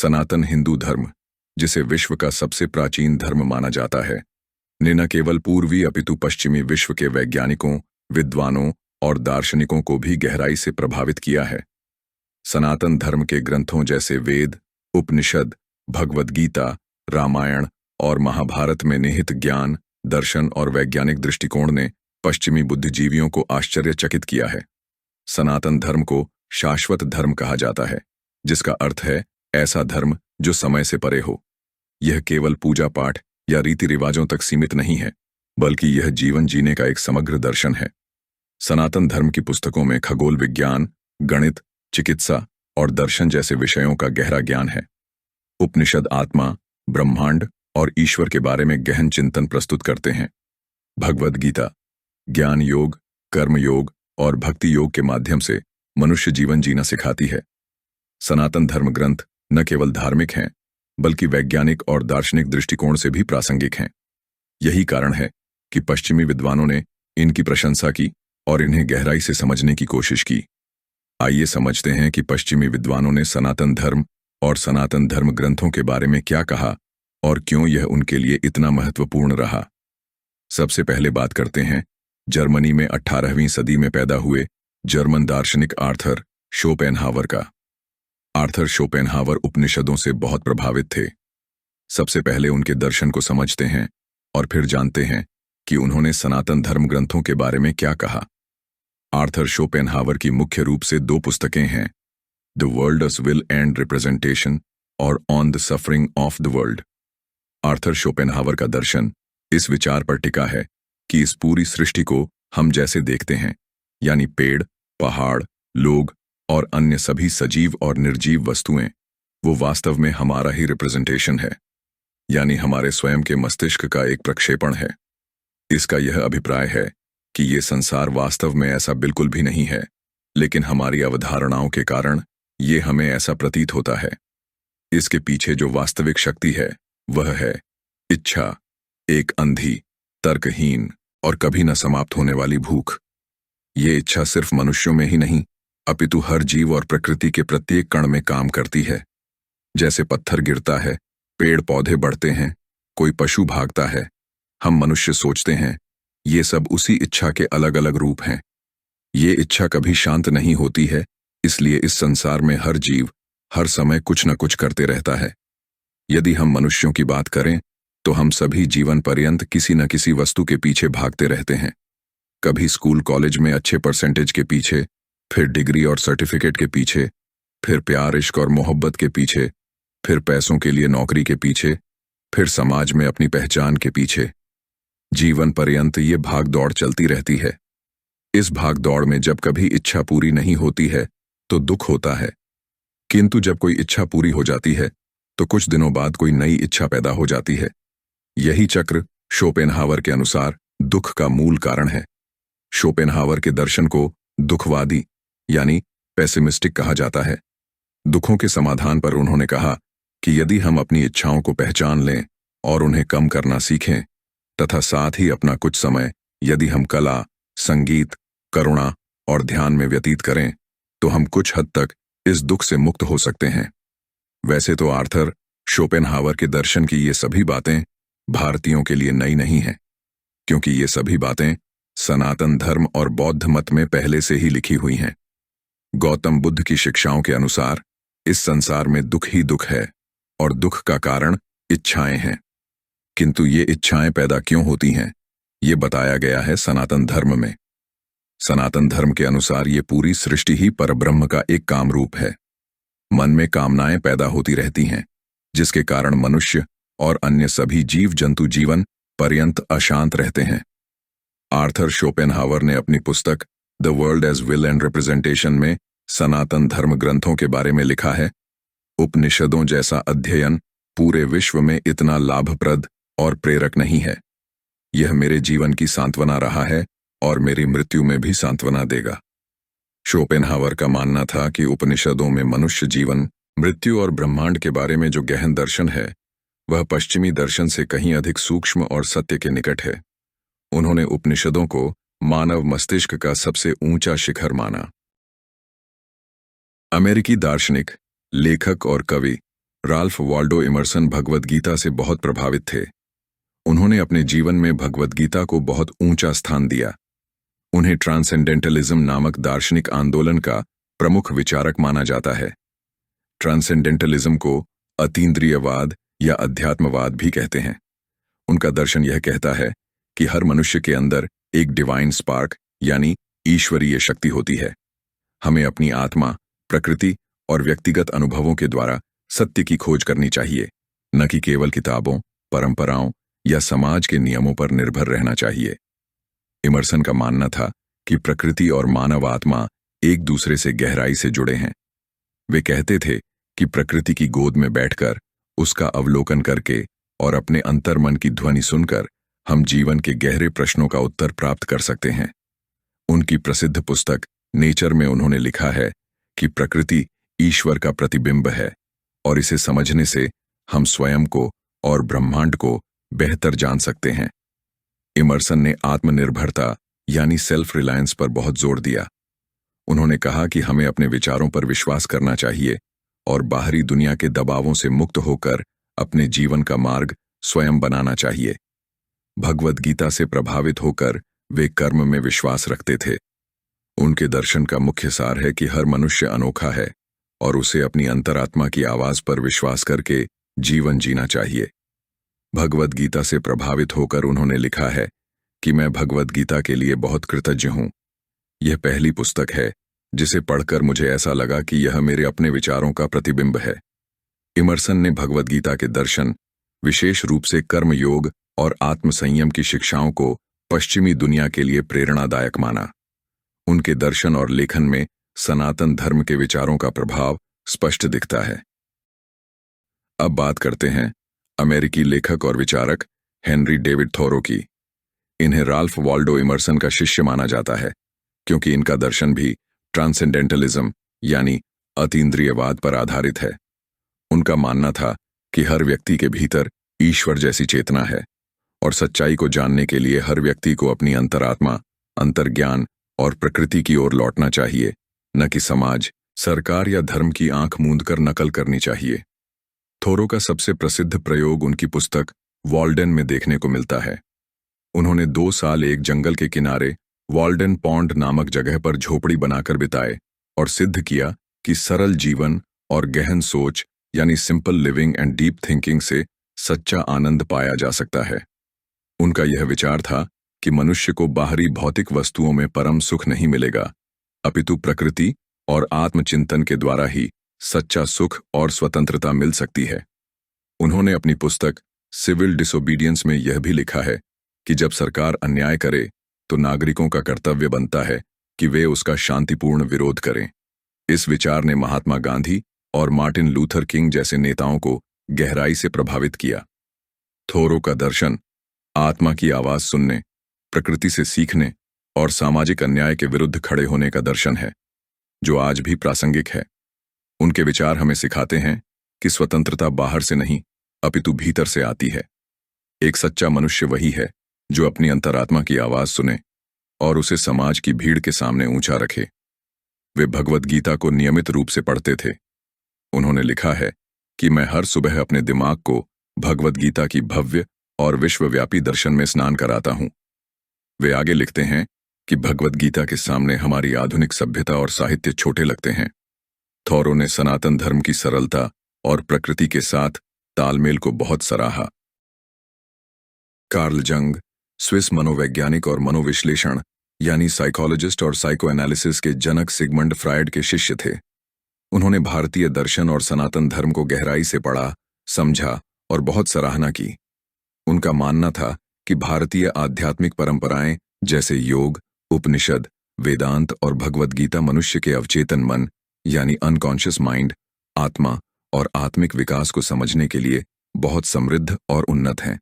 सनातन हिंदू धर्म, जिसे विश्व का सबसे प्राचीन धर्म माना जाता है, ने न केवल पूर्वी अपितु पश्चिमी विश्व के वैज्ञानिकों, विद्वानों और दार्शनिकों को भी गहराई से प्रभावित किया है। सनातन धर्म के ग्रंथों जैसे वेद, उपनिषद, भगवद गीता, रामायण और महाभारत में निहित ज्ञान, दर्शन और वैज्ञानिक दृष्टिकोण ने पश्चिमी बुद्धिजीवियों को आश्चर्यचकित किया है। सनातन धर्म को शाश्वत धर्म कहा जाता है, जिसका अर्थ है ऐसा धर्म जो समय से परे हो। यह केवल पूजा पाठ या रीति रिवाजों तक सीमित नहीं है, बल्कि यह जीवन जीने का एक समग्र दर्शन है। सनातन धर्म की पुस्तकों में खगोल विज्ञान, गणित, चिकित्सा और दर्शन जैसे विषयों का गहरा ज्ञान है। उपनिषद आत्मा, ब्रह्मांड और ईश्वर के बारे में गहन चिंतन प्रस्तुत करते हैं। भगवद गीता ज्ञान योग, कर्म योग और भक्ति योग के माध्यम से मनुष्य जीवन जीना सिखाती है। सनातन धर्म ग्रंथ न केवल धार्मिक हैं, बल्कि वैज्ञानिक और दार्शनिक दृष्टिकोण से भी प्रासंगिक हैं। यही कारण है कि पश्चिमी विद्वानों ने इनकी प्रशंसा की और इन्हें गहराई से समझने की कोशिश की। आइए समझते हैं कि पश्चिमी विद्वानों ने सनातन धर्म और सनातन धर्म ग्रंथों के बारे में क्या कहा और क्यों यह उनके लिए इतना महत्वपूर्ण रहा। सबसे पहले बात करते हैं जर्मनी में 18वीं सदी में पैदा हुए जर्मन दार्शनिक आर्थर शोपेनहावर का। आर्थर शोपेनहावर उपनिषदों से बहुत प्रभावित थे। सबसे पहले उनके दर्शन को समझते हैं और फिर जानते हैं कि उन्होंने सनातन धर्म ग्रंथों के बारे में क्या कहा। आर्थर शोपेनहावर की मुख्य रूप से 2 पुस्तकें हैं, the world's will and representation और on the suffering of the world. Arthur Schopenhauer का दर्शन इस विचार पर टिका है कि इस पूरी सृष्टि को हम जैसे देखते हैं, यानी पेड़, पहाड़, लोग और अन्य सभी सजीव और निर्जीव वस्तुएं, वो वास्तव में हमारा ही रिप्रेजेंटेशन है, यानी हमारे स्वयं के मस्तिष्क का एक प्रक्षेपण है। इसका यह अभिप्राय है कि ये संसार वास्तव में ऐसा बिल्कुल भी नहीं है, लेकिन हमारी अवधारणाओं के कारण ये हमें ऐसा प्रतीत होता है। इसके पीछे जो वास्तविक शक्ति है वह है इच्छा, एक अंधी, तर्कहीन और कभी न समाप्त होने वाली भूख। ये इच्छा सिर्फ मनुष्यों में ही नहीं, अपितु हर जीव और प्रकृति के प्रत्येक कण में काम करती है। जैसे पत्थर गिरता है, पेड़ पौधे बढ़ते हैं, कोई पशु भागता है, हम मनुष्य सोचते हैं, ये सब उसी इच्छा के अलग अलग रूप हैं। ये इच्छा कभी शांत नहीं होती है, इसलिए इस संसार में हर जीव हर समय कुछ न कुछ करते रहता है। यदि हम मनुष्यों की बात करें तो हम सभी जीवन पर्यंत किसी न किसी वस्तु के पीछे भागते रहते हैं। कभी स्कूल कॉलेज में अच्छे परसेंटेज के पीछे, फिर डिग्री और सर्टिफिकेट के पीछे, फिर प्यार, इश्क और मोहब्बत के पीछे, फिर पैसों के लिए नौकरी के पीछे, फिर समाज में अपनी पहचान के पीछे। जीवन पर्यंत ये भाग दौड़ चलती रहती है। इस भाग दौड़ में जब कभी इच्छा पूरी नहीं होती है तो दुख होता है, किंतु जब कोई इच्छा पूरी हो जाती है तो कुछ दिनों बाद कोई नई इच्छा पैदा हो जाती है। यही चक्र शोपेनहावर के अनुसार दुख का मूल कारण है। शोपेनहावर के दर्शन को दुखवादी यानी पेसिमिस्टिक कहा जाता है। दुखों के समाधान पर उन्होंने कहा कि यदि हम अपनी इच्छाओं को पहचान लें और उन्हें कम करना सीखें, तथा साथ ही अपना कुछ समय यदि हम कला, संगीत, करुणा और ध्यान में व्यतीत करें, तो हम कुछ हद तक इस दुख से मुक्त हो सकते हैं। वैसे तो आर्थर शोपेनहावर के दर्शन की ये सभी बातें भारतीयों के लिए नई नहीं हैं, क्योंकि ये सभी बातें सनातन धर्म और बौद्ध मत में पहले से ही लिखी हुई हैं। गौतम बुद्ध की शिक्षाओं के अनुसार इस संसार में दुख ही दुख है और दुख का कारण इच्छाएं हैं। किंतु ये इच्छाएं पैदा क्यों होती हैं, ये बताया गया है सनातन धर्म में। सनातन धर्म के अनुसार ये पूरी सृष्टि ही परब्रह्म का एक काम रूप है। मन में कामनाएं पैदा होती रहती हैं, जिसके कारण मनुष्य और अन्य सभी जीव जंतु जीवन पर्यंत अशांत रहते हैं। आर्थर शोपेनहावर ने अपनी पुस्तक the world as will and representation में सनातन धर्म ग्रंथों के बारे में लिखा है, उपनिषदों जैसा अध्ययन पूरे विश्व में इतना लाभप्रद और प्रेरक नहीं है। यह मेरे जीवन की सांत्वना रहा है और मेरी मृत्यु में भी सांत्वना देगा। शोपेनहावर का मानना था कि उपनिषदों में मनुष्य जीवन, मृत्यु और ब्रह्मांड के बारे में जो गहन दर्शन है, वह पश्चिमी दर्शन से कहीं अधिक सूक्ष्म और सत्य के निकट है। उन्होंने उपनिषदों को मानव मस्तिष्क का सबसे ऊंचा शिखर माना। अमेरिकी दार्शनिक, लेखक और कवि Ralph Waldo Emerson Bhagavad Gita से बहुत प्रभावित थे। उन्होंने अपने जीवन में भगवद गीता को बहुत ऊंचा स्थान दिया। उन्हें ट्रांसेंडेंटलिज्म नामक दार्शनिक आंदोलन का प्रमुख विचारक माना जाता है। ट्रांसेंडेंटलिज्म को अतीन्द्रियवाद या अध्यात्मवाद भी कहते हैं। उनका दर्शन यह कहता है कि हर मनुष्य के अंदर एक डिवाइन स्पार्क यानी ईश्वरीय शक्ति होती है। हमें अपनी आत्मा, प्रकृति और व्यक्तिगत अनुभवों के द्वारा सत्य की खोज करनी चाहिए, न कि केवल किताबों, परंपराओं या समाज के नियमों पर निर्भर रहना चाहिए। इमर्सन का मानना था कि प्रकृति और मानव आत्मा एक दूसरे से गहराई से जुड़े हैं। वे कहते थे कि प्रकृति की गोद में बैठकर, उसका अवलोकन करके और अपने अंतर्मन की ध्वनि सुनकर हम जीवन के गहरे प्रश्नों का उत्तर प्राप्त कर सकते हैं। उनकी प्रसिद्ध पुस्तक नेचर में उन्होंने लिखा है कि प्रकृति ईश्वर का प्रतिबिंब है और इसे समझने से हम स्वयं को और ब्रह्मांड को बेहतर जान सकते हैं। इमर्सन ने आत्मनिर्भरता यानी सेल्फ रिलायंस पर बहुत जोर दिया। उन्होंने कहा कि हमें अपने विचारों पर विश्वास करना चाहिए और बाहरी दुनिया के दबावों से मुक्त होकर अपने जीवन का मार्ग स्वयं बनाना चाहिए। भगवद गीता से प्रभावित होकर वे कर्म में विश्वास रखते थे। उनके दर्शन का मुख्य सार है कि हर मनुष्य अनोखा है और उसे अपनी अंतरात्मा की आवाज पर विश्वास करके जीवन जीना चाहिए। भगवद गीता से प्रभावित होकर उन्होंने लिखा है कि मैं भगवद गीता के लिए बहुत कृतज्ञ हूं। यह पहली पुस्तक है जिसे पढ़कर मुझे ऐसा लगा कि यह मेरे अपने विचारों का प्रतिबिंब है। इमर्सन ने भगवद गीता के दर्शन, विशेष रूप से कर्म योग और आत्मसंयम की शिक्षाओं को पश्चिमी दुनिया के लिए प्रेरणादायक माना। उनके दर्शन और लेखन में सनातन धर्म के विचारों का प्रभाव स्पष्ट दिखता है। अब बात करते हैं अमेरिकी लेखक और विचारक हेनरी डेविड थोरो की। इन्हें राल्फ वाल्डो इमर्सन का शिष्य माना जाता है क्योंकि इनका दर्शन भी ट्रांसेंडेंटलिज्म यानी अतीन्द्रियवाद पर आधारित है। उनका मानना था कि हर व्यक्ति के भीतर ईश्वर जैसी चेतना है और सच्चाई को जानने के लिए हर व्यक्ति को अपनी अंतरात्मा, अंतर्ज्ञान और प्रकृति की ओर लौटना चाहिए, न कि समाज, सरकार या धर्म की आंख मूंद कर नकल करनी चाहिए। थोरो का सबसे प्रसिद्ध प्रयोग उनकी पुस्तक वॉल्डन में देखने को मिलता है। उन्होंने 2 साल एक जंगल के किनारे वॉल्डन पॉन्ड नामक जगह पर झोपड़ी बनाकर बिताए और सिद्ध किया कि सरल जीवन और गहन सोच यानी simple living and deep thinking से सच्चा आनंद पाया जा सकता है। उनका यह विचार था कि मनुष्य को बाहरी भौतिक वस्तुओं में परम सुख नहीं मिलेगा, अपितु प्रकृति और आत्मचिंतन के द्वारा ही सच्चा सुख और स्वतंत्रता मिल सकती है। उन्होंने अपनी पुस्तक सिविल डिसोबीडियंस में यह भी लिखा है कि जब सरकार अन्याय करे तो नागरिकों का कर्तव्य बनता है कि वे उसका शांतिपूर्ण विरोध करें। इस विचार ने महात्मा गांधी और मार्टिन लूथर किंग जैसे नेताओं को गहराई से प्रभावित किया। थोरो का दर्शन आत्मा की आवाज सुनने, प्रकृति से सीखने और सामाजिक अन्याय के विरुद्ध खड़े होने का दर्शन है, जो आज भी प्रासंगिक है। उनके विचार हमें सिखाते हैं कि स्वतंत्रता बाहर से नहीं अपितु भीतर से आती है। एक सच्चा मनुष्य वही है जो अपनी अंतरात्मा की आवाज सुने और उसे समाज की भीड़ के सामने ऊंचा रखे। वे भगवद गीता को नियमित रूप से पढ़ते थे। उन्होंने लिखा है कि मैं हर सुबह अपने दिमाग को भगवद गीता की भव्य और विश्वव्यापी दर्शन में स्नान कराता हूं। वे आगे लिखते हैं कि भगवद गीता के सामने हमारी आधुनिक सभ्यता और साहित्य छोटे लगते हैं। थोरो ने सनातन धर्म की सरलता और प्रकृति के साथ तालमेल को बहुत सराहा। कार्ल जंग स्विस मनोवैज्ञानिक और मनोविश्लेषण यानी साइकोलॉजिस्ट और साइको एनालिसिस के जनक सिगमंड फ्रायड के शिष्य थे। उन्होंने भारतीय दर्शन और सनातन धर्म को गहराई से पढ़ा, समझा और बहुत सराहना की। उनका मानना था कि भारतीय आध्यात्मिक परंपराएं जैसे योग, उपनिषद, वेदांत और भगवद गीता मनुष्य के अवचेतन मन यानी अनकॉन्शियस माइंड, आत्मा और आत्मिक विकास को समझने के लिए बहुत समृद्ध और उन्नत हैं।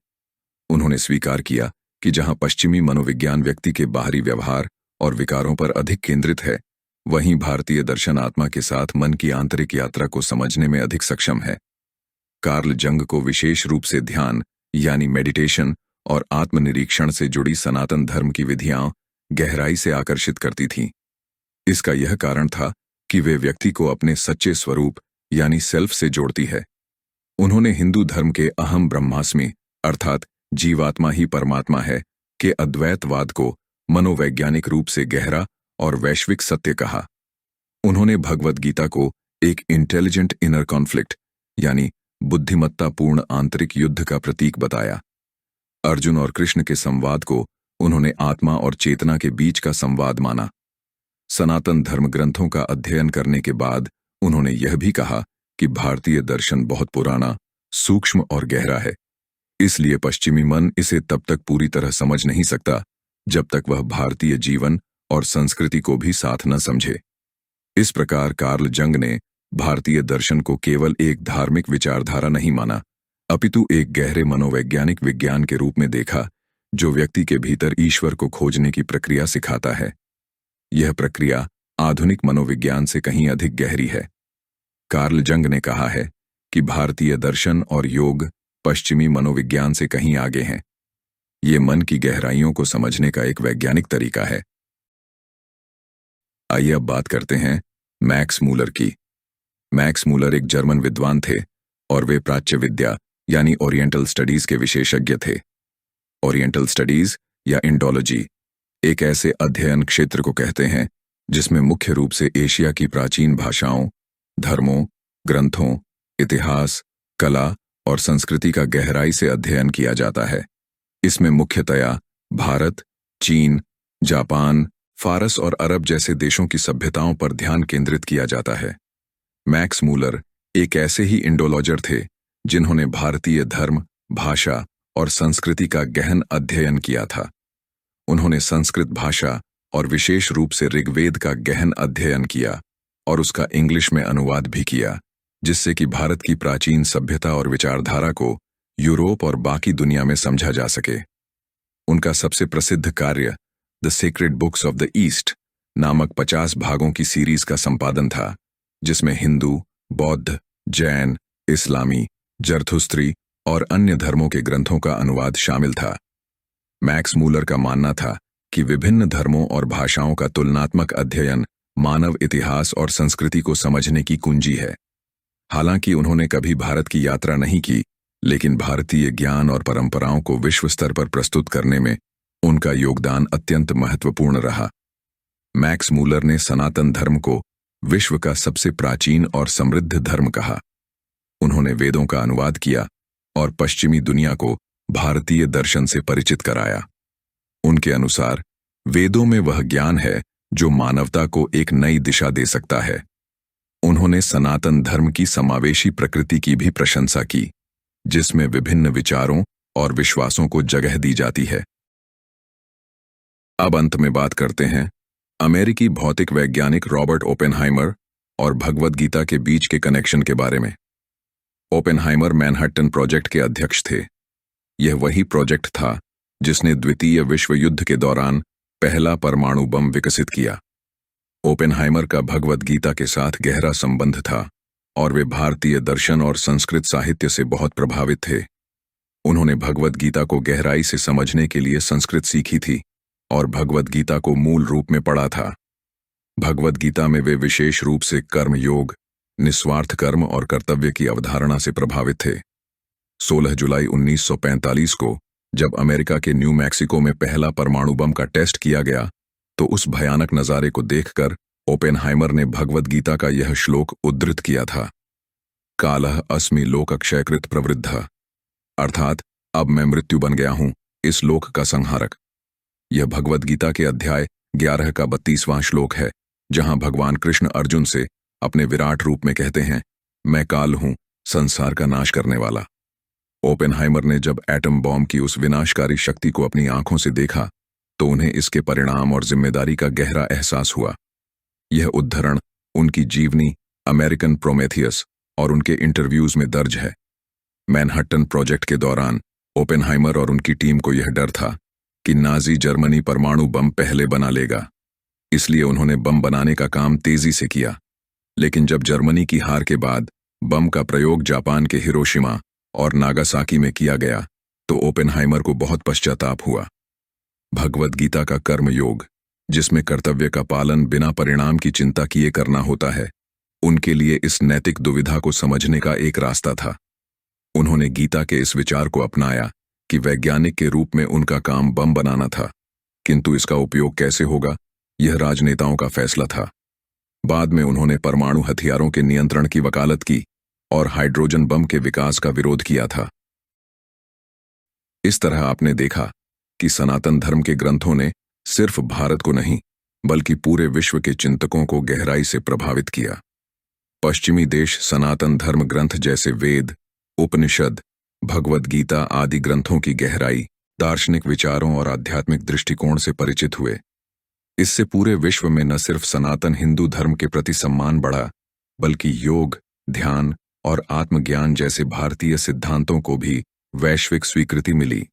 उन्होंने स्वीकार किया कि जहां पश्चिमी मनोविज्ञान व्यक्ति के बाहरी व्यवहार और विकारों पर अधिक केंद्रित है, वहीं भारतीय दर्शन आत्मा के साथ मन की आंतरिक यात्रा को समझने में अधिक सक्षम है। कार्ल जंग को विशेष रूप से ध्यान यानी मेडिटेशन और आत्मनिरीक्षण से जुड़ी सनातन धर्म की विधियां गहराई से आकर्षित करती थीं। इसका यह कारण था कि वे व्यक्ति को अपने सच्चे स्वरूप यानी सेल्फ से जोड़ती है। उन्होंने हिंदू धर्म के अहम ब्रह्मास्मि अर्थात जीवात्मा ही परमात्मा है के अद्वैतवाद को मनोवैज्ञानिक रूप से गहरा और वैश्विक सत्य कहा। उन्होंने भगवद गीता को एक इंटेलिजेंट इनर कॉन्फ्लिक्ट यानी बुद्धिमत्तापूर्ण आंतरिक युद्ध का प्रतीक बताया। अर्जुन और कृष्ण के संवाद को उन्होंने आत्मा और चेतना के बीच का संवाद माना। सनातन धर्म ग्रंथों का अध्ययन करने के बाद उन्होंने यह भी कहा कि भारतीय दर्शन बहुत पुराना, सूक्ष्म और गहरा है, इसलिए पश्चिमी मन इसे तब तक पूरी तरह समझ नहीं सकता जब तक वह भारतीय जीवन और संस्कृति को भी साथ न समझे। इस प्रकार कार्ल जंग ने भारतीय दर्शन को केवल एक धार्मिक विचारधारा नहीं माना, अपितु एक गहरे मनोवैज्ञानिक विज्ञान के रूप में देखा जो व्यक्ति के भीतर ईश्वर को खोजने की प्रक्रिया सिखाता है। यह प्रक्रिया आधुनिक मनोविज्ञान से कहीं अधिक गहरी है। कार्ल जंग ने कहा है कि भारतीय दर्शन और योग पश्चिमी मनोविज्ञान से कहीं आगे हैं। ये मन की गहराइयों को समझने का एक वैज्ञानिक तरीका है। आइए अब बात करते हैं मैक्स मूलर की। मैक्स मूलर एक जर्मन विद्वान थे और वे प्राच्य विद्या यानी ओरिएंटल स्टडीज के विशेषज्ञ थे। ओरिएंटल स्टडीज या इंडोलॉजी एक ऐसे अध्ययन क्षेत्र को कहते हैं जिसमें मुख्य रूप से एशिया की प्राचीन भाषाओं, धर्मों, ग्रंथों, इतिहास, कला और संस्कृति का गहराई से अध्ययन किया जाता है। इसमें मुख्यतया भारत, चीन, जापान, फारस और अरब जैसे देशों की सभ्यताओं पर ध्यान केंद्रित किया जाता है। मैक्स मूलर एक ऐसे ही इंडोलॉजर थे जिन्होंने भारतीय धर्म, भाषा और संस्कृति का गहन अध्ययन किया था। उन्होंने संस्कृत भाषा और विशेष रूप से ऋग्वेद का गहन अध्ययन किया और उसका इंग्लिश में अनुवाद भी किया, जिससे कि भारत की प्राचीन सभ्यता और विचारधारा को यूरोप और बाकी दुनिया में समझा जा सके। उनका सबसे प्रसिद्ध कार्य the secret books of the east नामक 50 भागों की सीरीज का संपादन था, जिसमें हिंदू, बौद्ध, जैन, इस्लामी, जरथुस्त्री और अन्य धर्मों के ग्रंथों का अनुवाद शामिल था। मैक्स मूलर का मानना था कि विभिन्न धर्मों और भाषाओं का तुलनात्मक अध्ययन मानव इतिहास और संस्कृति को समझने की कुंजी है। हालांकि उन्होंने कभी भारत की यात्रा नहीं की, लेकिन भारतीय ज्ञान और परंपराओं को विश्व स्तर पर प्रस्तुत करने में उनका योगदान अत्यंत महत्वपूर्ण रहा। मैक्स मूलर ने सनातन धर्म को विश्व का सबसे प्राचीन और समृद्ध धर्म कहा। उन्होंने वेदों का अनुवाद किया और पश्चिमी दुनिया को भारतीय दर्शन से परिचित कराया। उनके अनुसार वेदों में वह ज्ञान है जो मानवता को एक नई दिशा दे सकता है। उन्होंने सनातन धर्म की समावेशी प्रकृति की भी प्रशंसा की, जिसमें विभिन्न विचारों और विश्वासों को जगह दी जाती है। अब अंत में बात करते हैं अमेरिकी भौतिक वैज्ञानिक रॉबर्ट ओपेनहाइमर और भगवद गीता के बीच के कनेक्शन के बारे में। ओपेनहाइमर मैनहट्टन प्रोजेक्ट के अध्यक्ष थे। यह वही प्रोजेक्ट था जिसने द्वितीय विश्व युद्ध के दौरान पहला परमाणु बम विकसित किया। ओपेनहाइमर का भगवद गीता के साथ गहरा संबंध था और वे भारतीय दर्शन और संस्कृत साहित्य से बहुत प्रभावित थे। उन्होंने भगवद गीता को गहराई से समझने के लिए संस्कृत सीखी थी और भगवद गीता को मूल रूप में पढ़ा था। भगवद गीता में वे विशेष रूप से कर्म योग, निस्वार्थ कर्म और कर्तव्य की अवधारणा से प्रभावित थे। 16 जुलाई 1945 को जब अमेरिका के न्यू मैक्सिको में पहला परमाणु बम का टेस्ट किया गया, तो उस भयानक नज़ारे को देखकर ओपेनहाइमर ने भगवद गीता का यह श्लोक उद्धृत किया था, कालः अस्मि लोकक्षयकृत प्रवृद्धः, अर्थात अब मैं मृत्यु बन गया हूं, इस लोक का संहारक। यह भगवद गीता के अध्याय 11 का 32वां श्लोक है, जहां भगवान कृष्ण अर्जुन से अपने विराट रूप में कहते हैं, मैं काल हूं, संसार का नाश करने वाला। ओपेनहाइमर ने जब एटम बॉम्ब की उस विनाशकारी शक्ति को अपनी आंखों से देखा, तो उन्हें इसके परिणाम और जिम्मेदारी का गहरा एहसास हुआ। यह उद्धरण उनकी जीवनी अमेरिकन प्रोमेथियस और उनके इंटरव्यूज में दर्ज है। मैनहट्टन प्रोजेक्ट के दौरान ओपेनहाइमर और उनकी टीम को यह डर था कि नाजी जर्मनी परमाणु बम पहले बना लेगा, इसलिए उन्होंने बम बनाने का काम तेजी से किया। लेकिन जब जर्मनी की हार के बाद बम का प्रयोग जापान के हिरोशिमा और नागासाकी में किया गया, तो ओपेनहाइमर को बहुत पश्चाताप हुआ। भगवद गीता का कर्म योग, जिसमें कर्तव्य का पालन बिना परिणाम की चिंता किए करना होता है, उनके लिए इस नैतिक दुविधा को समझने का एक रास्ता था। उन्होंने गीता के इस विचार को अपनाया कि वैज्ञानिक के रूप में उनका काम बम बनाना था, किंतु इसका उपयोग कैसे होगा, यह राजनेताओं का फैसला था। बाद में उन्होंने परमाणु हथियारों के नियंत्रण की वकालत की और हाइड्रोजन बम के विकास का विरोध किया था। इस तरह आपने देखा कि सनातन धर्म के ग्रंथों ने सिर्फ भारत को नहीं बल्कि पूरे विश्व के चिंतकों को गहराई से प्रभावित किया। पश्चिमी देश सनातन धर्म ग्रंथ जैसे वेद, उपनिषद, भगवद गीता आदि ग्रंथों की गहराई, दार्शनिक विचारों और आध्यात्मिक दृष्टिकोण से परिचित हुए। इससे पूरे विश्व में न सिर्फ सनातन हिंदू धर्म के प्रति सम्मान बढ़ा, बल्कि योग, ध्यान और आत्मज्ञान जैसे भारतीय सिद्धांतों को भी वैश्विक स्वीकृति मिली।